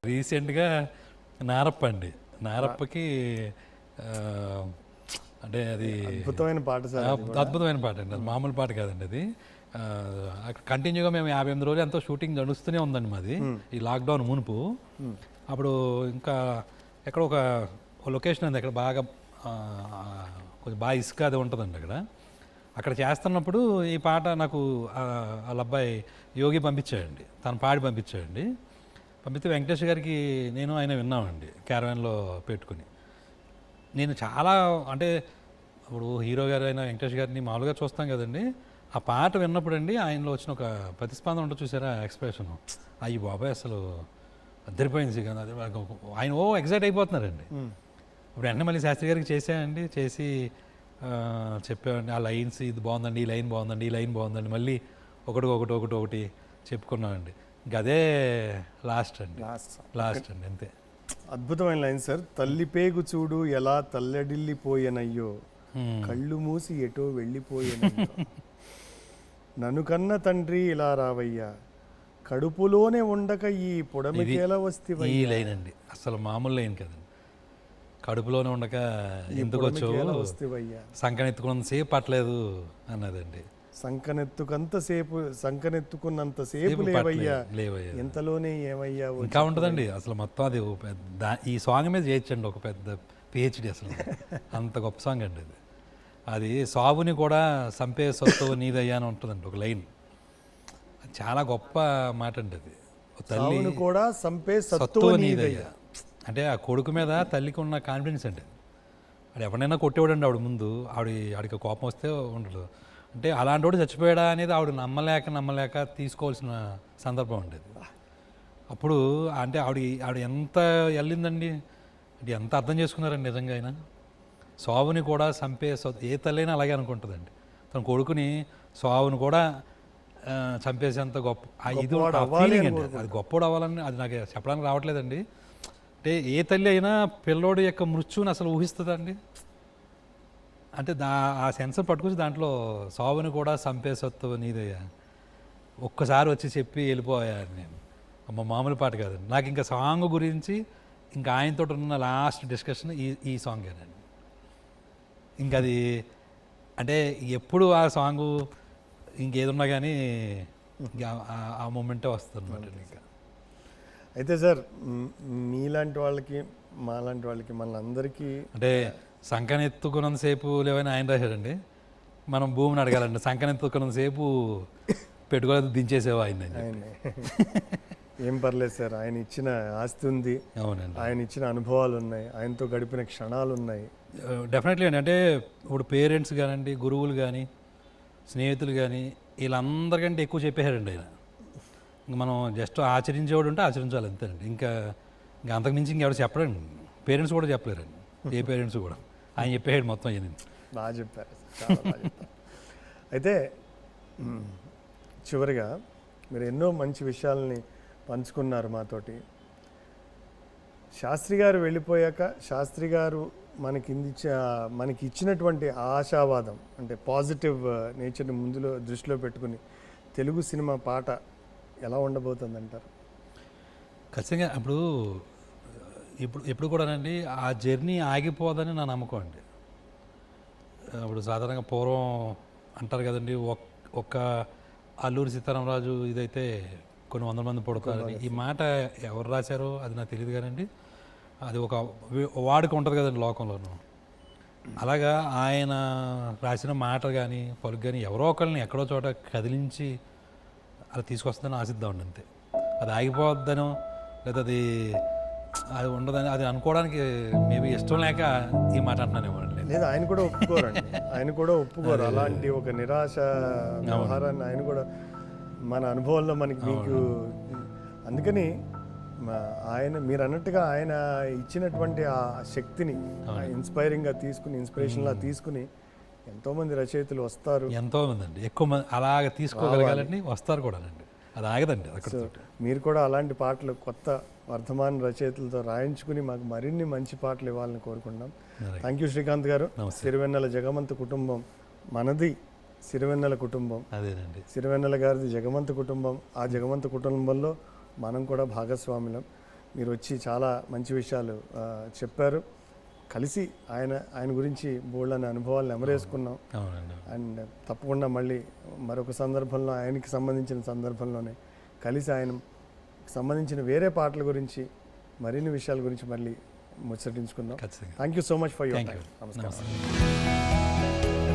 రీసెంట్గా నారప్ప అండి. నారప్పకి అంటే అది అద్భుతమైన పాట సార్. అద్భుతమైన పాట అండి. అది మామూలు పాట కాదండి. అది అక్కడ కంటిన్యూగా మేము 58 రోజులు ఎంతో షూటింగ్ నడుస్తూనే ఉందండి మాది, ఈ లాక్డౌన్ మునుపు. అప్పుడు ఇంకా ఎక్కడ ఒక లొకేషన్ ఉంది, అక్కడ బాగా కొంచెం బాగా ఇసుక అది ఉంటుందండి అక్కడ చేస్తున్నప్పుడు ఈ పాట నాకు వాళ్ళ అబ్బాయి యోగి పంపించాడండి, తను పాడి పంపించాడండి. పంపిస్తే వెంకటేష్ గారికి నేను ఆయన విన్నామండి క్యారవాన్లో పెట్టుకుని. నేను చాలా అంటే ఇప్పుడు హీరో గారు అయిన వెంకటేష్ గారిని మామూలుగా చూస్తాం కదండి, ఆ పాట విన్నప్పుడు అండి ఆయనలో వచ్చిన ఒక ప్రతిస్పందన ఉంటుంది చూసారా, ఎక్స్ప్రెషన్, అయ్యి బాబాయ్ అసలు అద్దరిపోయింది కదా, ఆయన ఎగ్జైట్ అయిపోతున్నారండి. ఇప్పుడు వెంటనే మళ్ళీ శాస్త్రి గారికి చేసానండి, చేసి చెప్పామండి ఆ లైన్స్, ఇది బాగుందండి, ఈ లైన్ బాగుందండి, ఈ లైన్ బాగుందండి, మళ్ళీ ఒకటి చెప్పుకున్నామండి. ఇంక అదే లాస్ట్ అండి అంతే. అద్భుతమైన లైన్ సార్. తల్లి పేగు చూడు ఎలా తల్లడిల్లిపోయెనయ్యో, కళ్ళు మూసి ఎటో వెళ్ళిపోయేనయ్యో, నన్ను కన్న తండ్రి ఇలా రావయ్యా, కడుపులోనే ఉండక ఈ పొడమికేలా వస్తేవయ్యా. ఈ లైన్ అండి అసలు మామూలు లైన్ కదండి. కడుపులోనే ఉండక ఎందుకు వచ్చావు, సంకనెత్తుకున్నంత సేపు పట్టలేదు అన్నదండి. సంకనెత్తుకున్నంత సేపు లేవయ్యా, ఎంతలోనే ఏమయ్యా ఇంకా ఉంటుందండి అసలు మొత్తం. అది ఈ సాంగ్ మీద చేయొచ్చండి ఒక పెద్ద పిహెచ్డి, అసలు అంత గొప్ప సాంగ్ అండి అది. అది సాబుని కూడా సంపే సొత్తు నీదయ్యా అని ఉంటుందండి ఒక లైన్, చాలా గొప్ప మాట అండి అది. తల్లి కూడా సంపే సత్తు నీదయ్యా అంటే ఆ కొడుకు మీద తల్లికి ఉన్న కాన్ఫిడెన్స్ అండి. ఆడు ఎవరినైనా కొట్టేవాడండి ఆవిడ ముందు, ఆవిడకి కోపం వస్తే ఉండదు. అంటే అలాంటి వాడు చచ్చిపోయాడా అనేది ఆవిడ నమ్మలేక తీసుకోవాల్సిన సందర్భం ఉండేది. అప్పుడు అంటే ఆవిడ ఎంత వెళ్ళిందండి, అంటే ఎంత అర్థం చేసుకున్నారండి నిజంగా ఆయన. సావుని కూడా చంపే ఏ తల్లైనా అలాగే అనుకుంటుందండి, తన కొడుకుని సావుని కూడా చంపేసేంత గొప్ప ఇది ఫీలింగ్ అండి. అది గొప్పవాడు అవ్వాలని అది నాకు చెప్పడానికి రావట్లేదండి. అంటే ఏ తల్లి అయినా పిల్లోడి యొక్క మృత్యుని అసలు ఊహిస్తుందండి. అంటే ఆ సెన్స్ పట్టుకొచ్చి దాంట్లో సావుని కూడా చంపేసొత్తు నీదయ్యా, ఒక్కసారి వచ్చి చెప్పి వెళ్ళిపోయాను నేను. అమ్మ మామూలు పాట కాదండి. నాకు ఇంకా సాంగ్ గురించి ఇంకా ఆయనతో ఉన్న లాస్ట్ డిస్కషన్ ఈ సాంగేనండి. ఇంకా అది అంటే ఎప్పుడు ఆ సాంగు ఇంకేదున్నా కానీ ఆ మూమెంటే వస్తుంది అనమాట. ఇంకా అయితే సార్ మీలాంటి వాళ్ళకి మాలాంటి వాళ్ళకి మనందరికీ అంటే సంకనెత్తుకున్నంతసేపు లేవని ఆయన రాశాడండి, మనం భూమిని అడగాలండి. సంకనెత్తుకున్నంతసేపు పెట్టుకోలేదు దించేసేవా ఆయన. ఏం పర్లేదు సార్, ఆయన ఇచ్చిన ఆస్తి ఉంది, అవునండి, ఆయన ఇచ్చిన అనుభవాలు ఉన్నాయి, ఆయనతో గడిపిన క్షణాలు ఉన్నాయి. డెఫినెట్లీ అండి. అంటే ఇప్పుడు పేరెంట్స్ కానివ్వండి, గురువులు కానీ, స్నేహితులు కానీ, వీళ్ళందరికంటే ఎక్కువ చెప్పేశాడండి ఆయన. ఇంక మనం జస్ట్ ఆచరించేవాడు ఉంటే ఆచరించాలి అంతేనండి. ఇంకా అంతకుమించి ఇంకెవరు చెప్పడండి. పేరెంట్స్ కూడా చెప్పలేరండి, ఏ పేరెంట్స్ కూడా. ఆయన చెప్పేసాడు మొత్తం అయ్యింది. బాగా చెప్పారు, చాలా బాగా చెప్పారు. అయితే చివరిగా మీరు ఎన్నో మంచి విషయాలని పంచుకున్నారు మాతోటి. శాస్త్రి గారు వెళ్ళిపోయాక శాస్త్రి గారు మనకి ఇచ్చినటువంటి ఆశావాదం అంటే పాజిటివ్ నేచర్ని దృష్టిలో పెట్టుకుని తెలుగు సినిమా పాట ఎలా ఉండబోతుందంటారు? ఖచ్చితంగా ఇప్పుడు కూడానండి ఆ జర్నీ ఆగిపోదని నా నమ్మకం అండి. ఇప్పుడు సాధారణంగా పూర్వం అంటారు కదండి, ఒక్క అల్లూరి సీతారామరాజు ఇదైతే కొన్ని 100 మంది పుడతారని. ఈ మాట ఎవరు రాశారో అది నాకు తెలియదు కానండి, అది ఒక వాడుక ఉంటుంది కదండి లోకంలోనూ. అలాగా ఆయన రాసిన మాట కానీ పలుకు కానీ ఎవరో ఒకరిని ఎక్కడో చోట కదిలించి అలా తీసుకొస్తుందని ఆశిద్దామండి అంతే. అది ఆగిపోవద్దనో లేదా అది ఉండదని అది అనుకోవడానికి మేబీ ఇష్టం లేక ఈ మాట అంటున్నానేమోండి. లేదా ఆయన కూడా ఒప్పుకోరండి, ఆయన కూడా ఒప్పుకోరు అలాంటి ఒక నిరాశ వ్యవహారాన్ని. ఆయన కూడా మన అనుభవంలో మీకు అందుకని మీరు అన్నట్టుగా ఆయన ఇచ్చినటువంటి ఆ శక్తిని ఇన్స్పైరింగ్గా తీసుకుని ఇన్స్పిరేషన్లా తీసుకుని ఎంతోమంది రచయితలు వస్తారు, ఎంతోమంది అండి, ఎక్కువ మంది అలాగ తీసుకోగలగాలండి, వస్తారు కూడా అండి. అది ఆగదండి. మీరు కూడా అలాంటి పాటలు కొత్త వర్ధమాన రచయితలతో రాయించుకుని మాకు మరిన్ని మంచి పాటలు ఇవ్వాలని కోరుకుంటున్నాం. థ్యాంక్ యూ శ్రీకాంత్ గారు. సిరివెన్నెల జగమంత కుటుంబం మనది, సిరివెన్నెల కుటుంబం అదేనండి, సిరివెన్నెల గారిది జగమంత కుటుంబం. ఆ జగమంత కుటుంబంలో మనం కూడా భాగస్వాములం. మీరు వచ్చి చాలా మంచి విషయాలు చెప్పారు. కలిసి ఆయన గురించి బోల్డని అనుభవాలను ఎమరేసుకున్నాం. అవునండి. అండ్ తప్పకుండా మళ్ళీ మరొక సందర్భంలో ఆయనకి సంబంధించిన సందర్భంలోనే కలిసి ఆయనకు సంబంధించిన వేరే పాటల గురించి మరిన్ని విషయాల గురించి మళ్ళీ ముచ్చటించుకుందాం. ఖచ్చితంగా. Thank you so much for your thank time. You. నమస్కారం. నమస్తే.